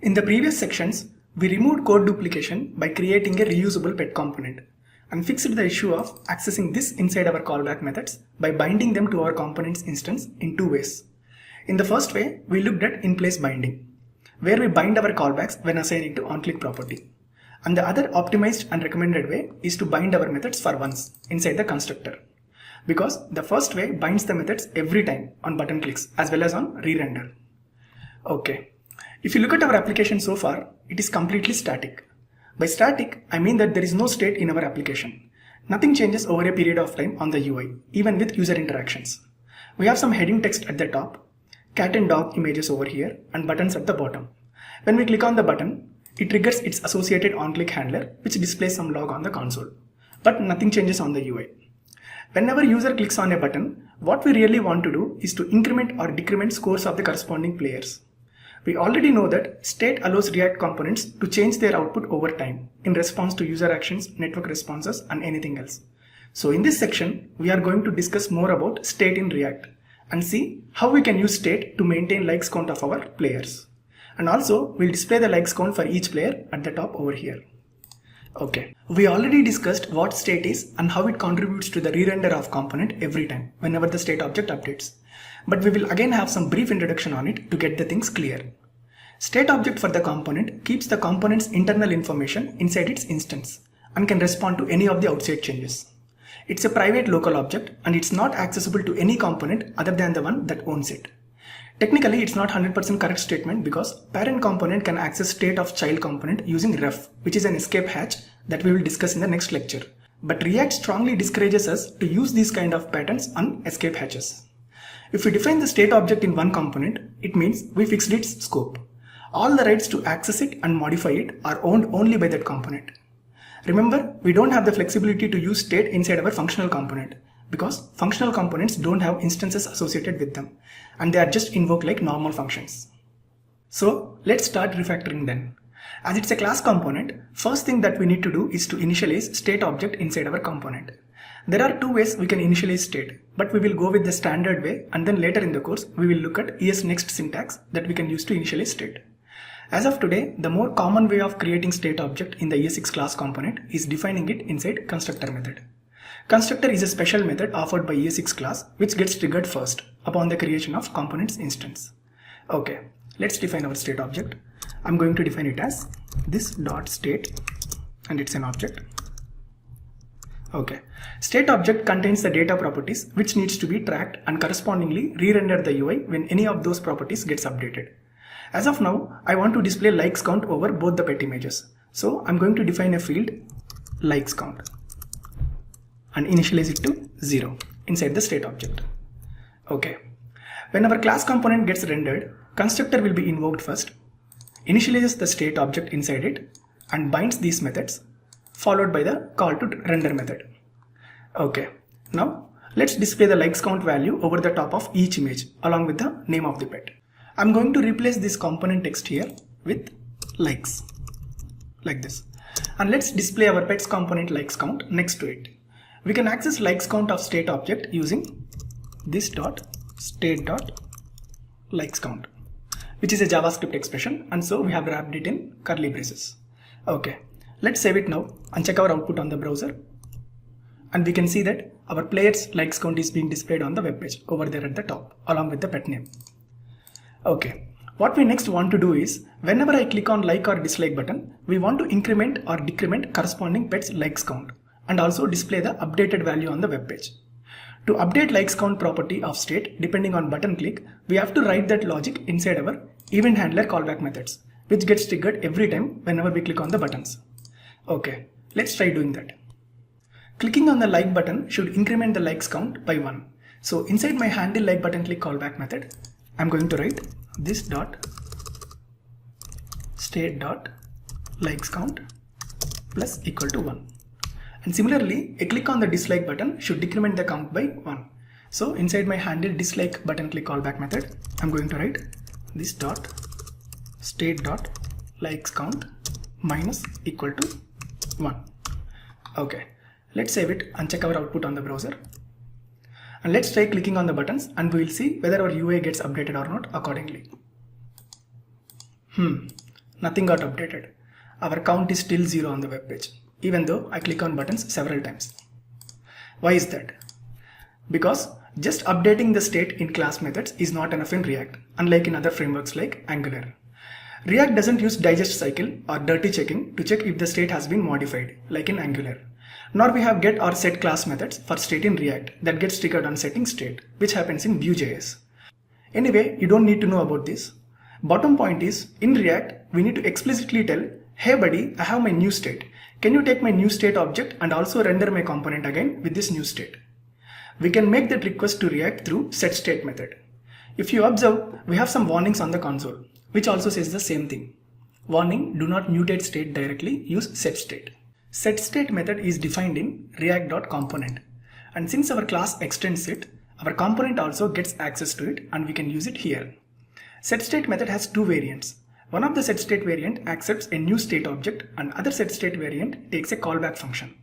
In the previous sections, we removed code duplication by creating a reusable pet component and fixed the issue of accessing this inside our callback methods by binding them to our components instance in two ways. In the first way, we looked at in-place binding, where we bind our callbacks when assigning to onClick property. And the other optimized and recommended way is to bind our methods for once inside the constructor, because the first way binds the methods every time on button clicks as well as on re-render. Okay. If you look at our application so far, it is completely static. By static, I mean that there is no state in our application. Nothing changes over a period of time on the UI, even with user interactions. We have some heading text at the top, cat and dog images over here, and buttons at the bottom. When we click on the button, it triggers its associated onClick handler, which displays some log on the console. But nothing changes on the UI. Whenever user clicks on a button, what we really want to do is to increment or decrement scores of the corresponding players. We already know that state allows React components to change their output over time in response to user actions, network responses, and anything else. So in this section, we are going to discuss more about state in React and see how we can use state to maintain likes count of our players. And also, we'll display the likes count for each player at the top over here. Okay, we already discussed what state is and how it contributes to the re-render of component every time whenever the state object updates. But we will again have some brief introduction on it to get the things clear. State object for the component keeps the component's internal information inside its instance and can respond to any of the outside changes. It's a private local object and it's not accessible to any component other than the one that owns it. Technically, it's not 100% correct statement because parent component can access state of child component using ref, which is an escape hatch that we will discuss in the next lecture. But React strongly discourages us to use these kind of patterns on escape hatches. If we define the state object in one component, it means we fixed its scope. All the rights to access it and modify it are owned only by that component. Remember, we don't have the flexibility to use state inside our functional component because functional components don't have instances associated with them and they are just invoked like normal functions. So let's start refactoring then. As it's a class component, first thing that we need to do is to initialize state object inside our component. There are two ways we can initialize state, but we will go with the standard way and then later in the course we will look at ESNext syntax that we can use to initialize state. As of today, the more common way of creating state object in the ESX class component is defining it inside constructor method. Constructor is a special method offered by ESX class which gets triggered first upon the creation of components instance. Okay, let's define our state object. I'm going to define it as this.state and it's an object. Okay, state object contains the data properties which needs to be tracked and correspondingly re-render the UI when any of those properties gets updated. As of now, I want to display likes count over both the pet images. So I'm going to define a field likes count and initialize it to 0 inside the state object. Okay, when our class component gets rendered, constructor will be invoked first, initializes the state object inside it and binds these methods followed by the call to render method. Okay, now let's display the likes count value over the top of each image along with the name of the pet. I'm going to replace this component text here with likes like this. And let's display our pet's component likes count next to it. We can access likes count of state object using this.state.likes count, which is a JavaScript expression, and so we have wrapped it in curly braces. Okay, let's save it now and check our output on the browser. And we can see that our player's likes count is being displayed on the web page over there at the top along with the pet name. Okay, what we next want to do is whenever I click on like or dislike button, we want to increment or decrement corresponding pet's likes count and also display the updated value on the web page. To update likes count property of state depending on button click, we have to write that logic inside our event handler callback methods, which gets triggered every time whenever we click on the buttons. Okay, let's try doing that. Clicking on the like button should increment the likes count by 1. So inside my handle like button click callback method, I'm going to write this.state.likes count plus equal to 1. And similarly, a click on the dislike button should decrement the count by 1. So inside my handle dislike button click callback method, I'm going to write this.state.likes count minus equal to 1. Okay, let's save it and check our output on the browser. And let's try clicking on the buttons and we will see whether our UI gets updated or not accordingly. nothing got updated. Our count is still 0 on the web page, even though I click on buttons several times. Why is that? Because just updating the state in class methods is not enough in React, unlike in other frameworks like Angular. React doesn't use digest cycle or dirty checking to check if the state has been modified, like in Angular. Nor we have get or set class methods for state in React that gets triggered on setting state, which happens in Vue.js. Anyway, you don't need to know about this. Bottom point is, in React, we need to explicitly tell, hey buddy, I have my new state. Can you take my new state object and also render my component again with this new state? We can make that request to React through setState method. If you observe, we have some warnings on the console, which also says the same thing. Warning, do not mutate state directly, use setState. setState method is defined in React.component. And since our class extends it, our component also gets access to it and we can use it here. setState method has two variants. One of the setState variant accepts a new state object and other setState variant takes a callback function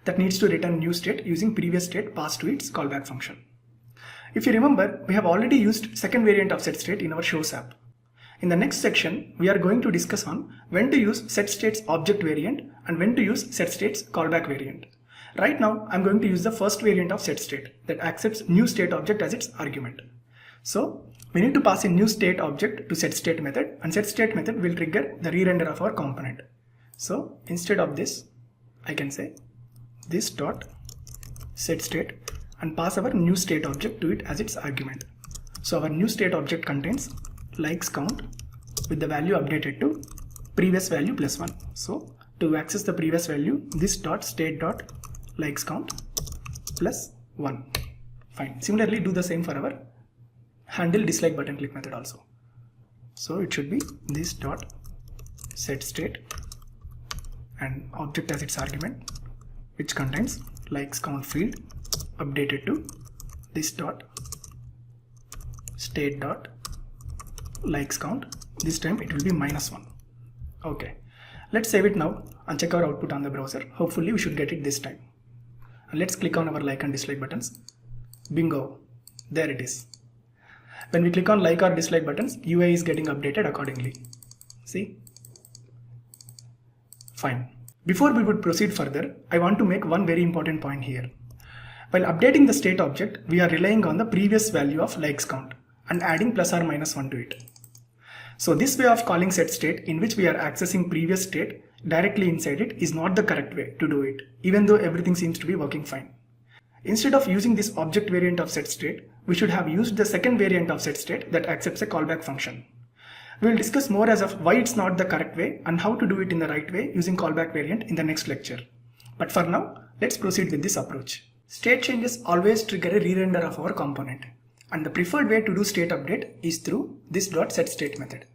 that needs to return new state using previous state passed to its callback function. If you remember, we have already used second variant of setState in our shows app. In the next section, we are going to discuss on when to use setState's object variant and when to use setState's callback variant. Right now, I'm going to use the first variant of setState that accepts new state object as its argument. So, we need to pass a new state object to setState method and setState method will trigger the re-render of our component. So, instead of this, I can say this dot setState and pass our new state object to it as its argument. So our new state object contains likes count with the value updated to previous value plus 1. So to access the previous value, this dot state dot likes count plus 1. Fine. Similarly, do the same for our handle dislike button click method also. So it should be this dot setState and object as its argument, which contains likes count field updated to this dot state dot likes count. This time it will be -1. Okay, let's save it now and check our output on the browser. Hopefully we should get it this time. And let's click on our like and dislike buttons. Bingo, there it is. When we click on like or dislike buttons, UI is getting updated accordingly. See? Fine. Before we would proceed further, I want to make one very important point here. While updating the state object, we are relying on the previous value of likes count and adding plus or -1 to it. So this way of calling setState, in which we are accessing previous state directly inside it, is not the correct way to do it, even though everything seems to be working fine. Instead of using this object variant of setState, we should have used the second variant of setState that accepts a callback function. We will discuss more as of why it's not the correct way and how to do it in the right way using callback variant in the next lecture. But for now, let's proceed with this approach. State changes always trigger a re-render of our component, and the preferred way to do state update is through this .setState method.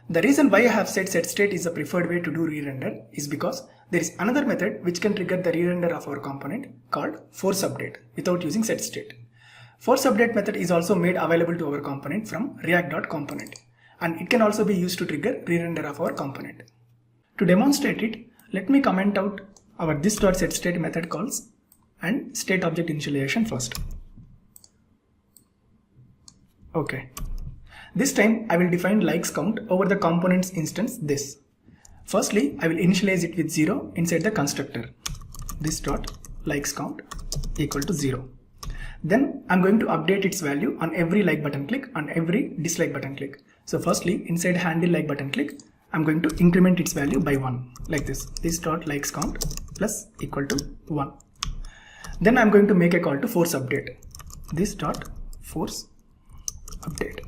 The reason why I have said setState is the preferred way to do re-render is because there is another method which can trigger the re-render of our component called forceUpdate without using setState. ForceUpdate method is also made available to our component from React.component. And it can also be used to trigger re-render of our component. To demonstrate it, let me comment out our this.setState method calls and state object initialization first. Okay. This time I will define likes count over the component's instance this. Firstly, I will initialize it with 0 inside the constructor. This dot likes count equal to 0. Then I'm going to update its value on every like button click and every dislike button click. So firstly, inside handle like button click, I'm going to increment its value by 1 like this. This dot likes count plus equal to 1. Then I'm going to make a call to force update. This dot force update.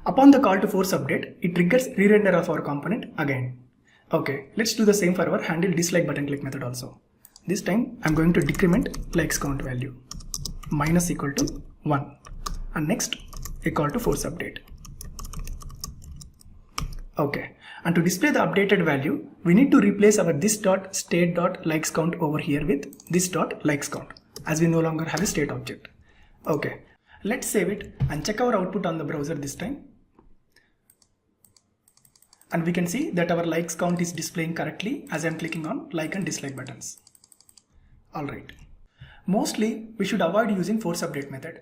Upon the call to force update, it triggers re-render of our component again. Okay, let's do the same for our handle dislike button click method also. This time I'm going to decrement likes count value minus equal to 1 and next a call to force update. Okay, and to display the updated value, we need to replace our this.state.likes count over here with this.likes count, as we no longer have a state object. Okay, let's save it and check our output on the browser this time. And we can see that our likes count is displaying correctly as I'm clicking on like and dislike buttons. Alright. Mostly, we should avoid using force update method.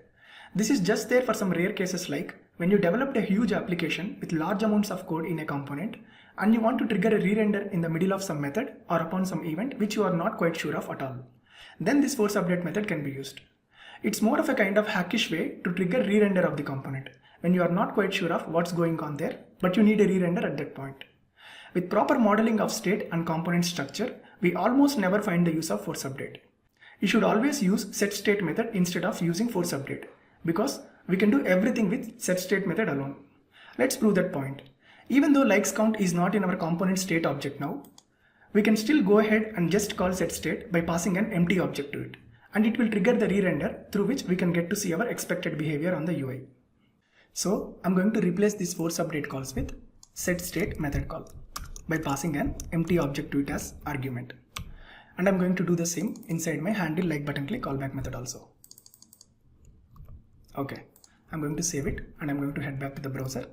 This is just there for some rare cases like When you developed a huge application with large amounts of code in a component and you want to trigger a re-render in the middle of some method or upon some event which you are not quite sure of at all, then this force update method can be used. It's more of a kind of hackish way to trigger re-render of the component when you are not quite sure of what's going on there, but you need a re-render at that point. With proper modeling of state and component structure, we almost never find the use of force update. You should always use setState method instead of using force update, because we can do everything with setState method alone. Let's prove that point. Even though likes count is not in our component state object now, we can still go ahead and just call setState by passing an empty object to it, and it will trigger the re-render through which we can get to see our expected behavior on the UI. So I'm going to replace this force update calls with setState method call by passing an empty object to it as argument. And I'm going to do the same inside my handle like button click callback method also. Okay, I'm going to save it and I'm going to head back to the browser.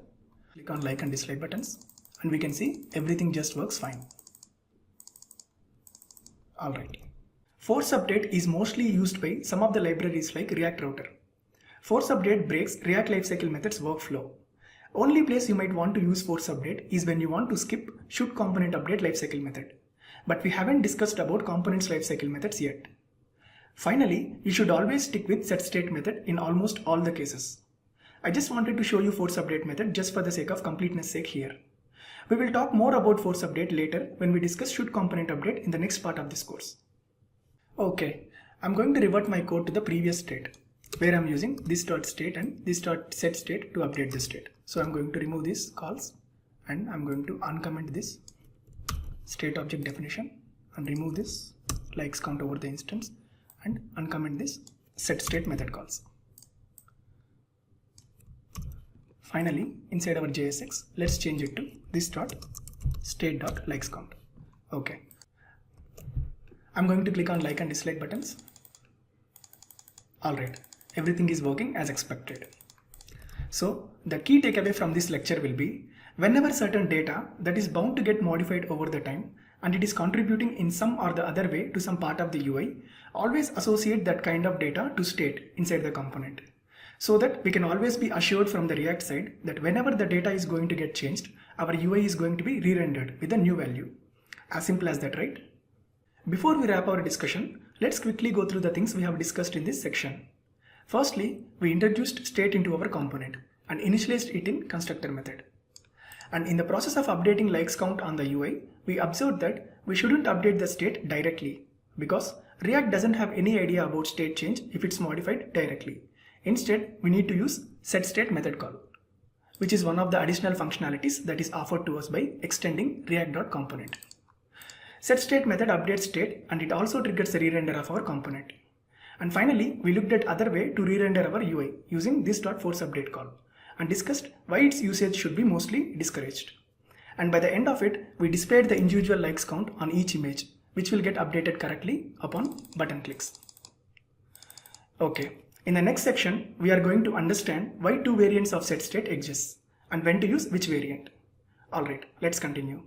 Click on like and dislike buttons and we can see everything just works fine. Alright. Force update is mostly used by some of the libraries like React Router. Force update breaks React lifecycle methods workflow. Only place you might want to use force update is when you want to skip should component update lifecycle method. But we haven't discussed about components lifecycle methods yet. Finally, you should always stick with setState method in almost all the cases. I just wanted to show you force update method just for the sake of completeness sake here. We will talk more about force update later when we discuss should component update in the next part of this course. Okay, I'm going to revert my code to the previous state, where I'm using this.state and this.setState to update the state. So I'm going to remove these calls and I'm going to uncomment this state object definition and remove this likes count over the instance and uncomment this setState method calls. Finally, inside our JSX, let's change it to this.state.likes count. Okay. I'm going to click on like and dislike buttons. Alright, everything is working as expected. So the key takeaway from this lecture will be, whenever certain data that is bound to get modified over the time and it is contributing in some or the other way to some part of the UI, always associate that kind of data to state inside the component, so that we can always be assured from the React side that whenever the data is going to get changed, our UI is going to be re-rendered with a new value. As simple as that, right? Before we wrap our discussion, let's quickly go through the things we have discussed in this section. Firstly, we introduced state into our component and initialized it in constructor method. And in the process of updating likes count on the UI, we observed that we shouldn't update the state directly because React doesn't have any idea about state change if it's modified directly. Instead, we need to use setState method call, which is one of the additional functionalities that is offered to us by extending React.component. setState method updates state and it also triggers the re-render of our component. And finally, we looked at other way to re-render our UI using this.forceUpdate call and discussed why its usage should be mostly discouraged. And by the end of it, we displayed the individual likes count on each image, which will get updated correctly upon button clicks. Okay, in the next section, we are going to understand why two variants of setState exist and when to use which variant. Alright, let's continue.